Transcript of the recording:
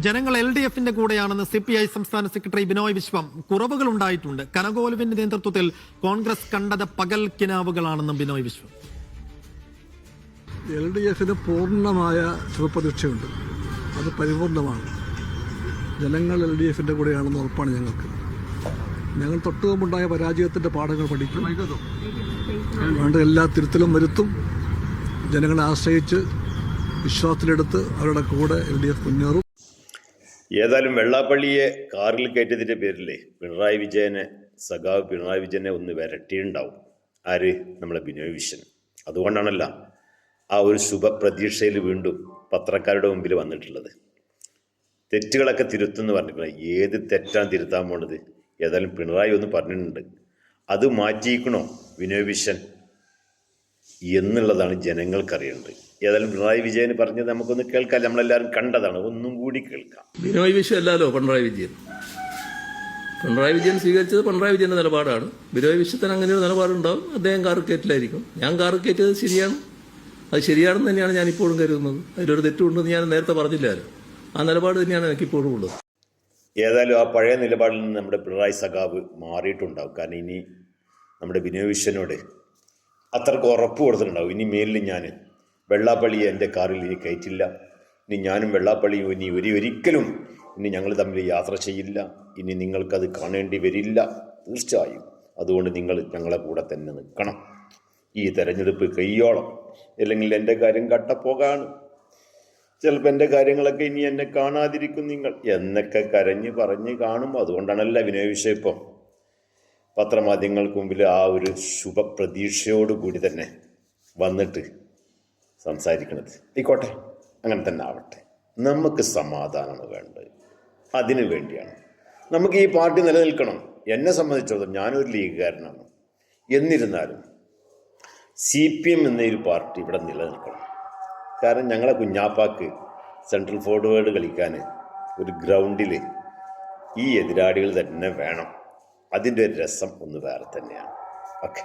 ജനങ്ങൾ LDFന്റെ കൂടെയാണെന്ന് CPI സംസ്ഥാന secretary Binoy Viswam. കുറവുകൾ ഉണ്ടായിട്ടുണ്ട്. കനകോലുവിന്റെ നേതൃത്വത്തിൽ കോൺഗ്രസ് കണ്ടത് പകൽ കിനാവുകളാണെന്നും ബിനോയ് വിശ്വം. LDFന് പൂർണ്ണമായ ശുഭപ്രതീക്ഷയുണ്ട്. അത് പരിപൂർണമാണ്. ജനങ്ങൾ LDFന്റെ കൂടെയാണെന്ന് ഉറപ്പാണ് ഞങ്ങൾക്ക്. ഞങ്ങൾ തൊട്ടുമുമ്പുണ്ടായ പരാജയത്തിൻ്റെ പാഠങ്ങൾ പഠിക്കും. വേണ്ട എല്ലാ തിരുത്തലും വരുത്തും. ജനങ്ങളെ ആശ്രയിച്ച് വിശ്വാസത്തിലെടുത്ത് അവരുടെ കൂടെ LDF മുന്നേറും. ഏതായാലും വെള്ളാപ്പള്ളിയെ കാറിൽ കയറ്റിയതിൻ്റെ പേരിലേ സഖാവ് പിണറായി വിജയനെ ഒന്ന് വരട്ടിയുണ്ടാവും. ആര്? നമ്മളെ ബിനോയ് വിശ്വൻ. അതുകൊണ്ടാണല്ല ആ ഒരു ശുഭപ്രതീക്ഷയിൽ വീണ്ടും പത്രക്കാരുടെ മുമ്പിൽ വന്നിട്ടുള്ളത്. തെറ്റുകളൊക്കെ തിരുത്തുമെന്ന് പറഞ്ഞിട്ടുണ്ട്. ഏത് തെറ്റാണ് തിരുത്താൻ പോണത്? ഏതായാലും പിണറായി ഒന്ന് പറഞ്ഞിട്ടുണ്ട്. അത് മാറ്റിയിക്കണോ ബിനോയ് വിശ്വൻ എന്നുള്ളതാണ് ജനങ്ങൾക്കറിയേണ്ടത്. ഏതായാലും പിണറായി വിജയൻ പറഞ്ഞത് നമുക്കൊന്ന് കേൾക്കാം. നമ്മളെല്ലാവരും കണ്ടതാണ്, ഒന്നും കൂടി കേൾക്കാം. ബിനോയ് വിശ്വൻ അല്ലല്ലോ പിണറായി വിജയൻ. പിണറായി വിജയൻ സ്വീകരിച്ചത് പിണറായി വിജയന്റെ നിലപാടാണ്. ബിനോയ് വിശ്വത്തിന് അങ്ങനെ ഒരു നിലപാടുണ്ടാവും. അദ്ദേഹം കാറുകയറ്റിലായിരിക്കും. ഞാൻ കാറുകയറ്റിയത് ശരിയാണ്, അത് ശരിയാണെന്ന് തന്നെയാണ് ഞാൻ ഇപ്പോഴും കരുതുന്നത്. അതിലൊരു തെറ്റുണ്ടെന്ന് ഞാൻ നേരത്തെ പറഞ്ഞില്ലായിരുന്നു. ആ നിലപാട് തന്നെയാണ് എനിക്കിപ്പോഴും ഉള്ളത്. ഏതായാലും ആ പഴയ നിലപാടിൽ നിന്ന് നമ്മുടെ പിണറായി സഖാവ് മാറിയിട്ടുണ്ടാവും. കാരണം ഇനി നമ്മുടെ ബിനോയ് വിശ്വനോട് അത്രക്ക് ഉറപ്പ് കൊടുത്തിട്ടുണ്ടാവും. ഇനി മേലിൽ ഞാൻ വെള്ളാപ്പള്ളിയെ എൻ്റെ കാറിൽ ഇനി കയറ്റില്ല, ഇനി ഞാനും വെള്ളാപ്പള്ളിയും ഇനി ഒരിക്കലും ഇനി ഞങ്ങൾ തമ്മിൽ യാത്ര ചെയ്യില്ല, ഇനി നിങ്ങൾക്കത് കാണേണ്ടി വരില്ല തീർച്ചയായും. അതുകൊണ്ട് നിങ്ങൾ ഞങ്ങളെ കൂടെ തന്നെ നിൽക്കണം ഈ തെരഞ്ഞെടുപ്പ് കയ്യോളം, അല്ലെങ്കിൽ എൻ്റെ കാര്യം കട്ടപ്പോകാണ്, ചിലപ്പോൾ എൻ്റെ കാര്യങ്ങളൊക്കെ ഇനി എന്നെ കാണാതിരിക്കും നിങ്ങൾ എന്നൊക്കെ കരഞ്ഞ് പറഞ്ഞ് കാണും. അതുകൊണ്ടാണല്ല ബിനോയ് വിശ്വൻ ഇപ്പം പത്രമാധ്യമങ്ങൾക്ക് മുമ്പിൽ ആ ഒരു ശുഭപ്രതീക്ഷയോടുകൂടി തന്നെ വന്നിട്ട് സംസാരിക്കുന്നത്. ആയിക്കോട്ടെ, അങ്ങനെ തന്നെ ആവട്ടെ. നമുക്ക് സമാധാനമാണ് വേണ്ടത്. അതിനു വേണ്ടിയാണ് നമുക്ക് ഈ പാർട്ടി നിലനിൽക്കണം. എന്നെ സംബന്ധിച്ചിടത്തോളം ഞാനൊരു ലീഗുകാരനാണ്. എന്നിരുന്നാലും CPM എന്നൊരു പാർട്ടി ഇവിടെ നിലനിൽക്കണം. കാരണം ഞങ്ങളെ കുഞ്ഞാപ്പാക്ക് സെൻട്രൽ ഫോർവേഡ് കളിക്കാൻ ഒരു ഗ്രൗണ്ടിൽ ഈ എതിരാളികൾ തന്നെ വേണം. അതിൻ്റെ ഒരു രസം ഒന്ന് വേറെ തന്നെയാണ്. ഓക്കെ.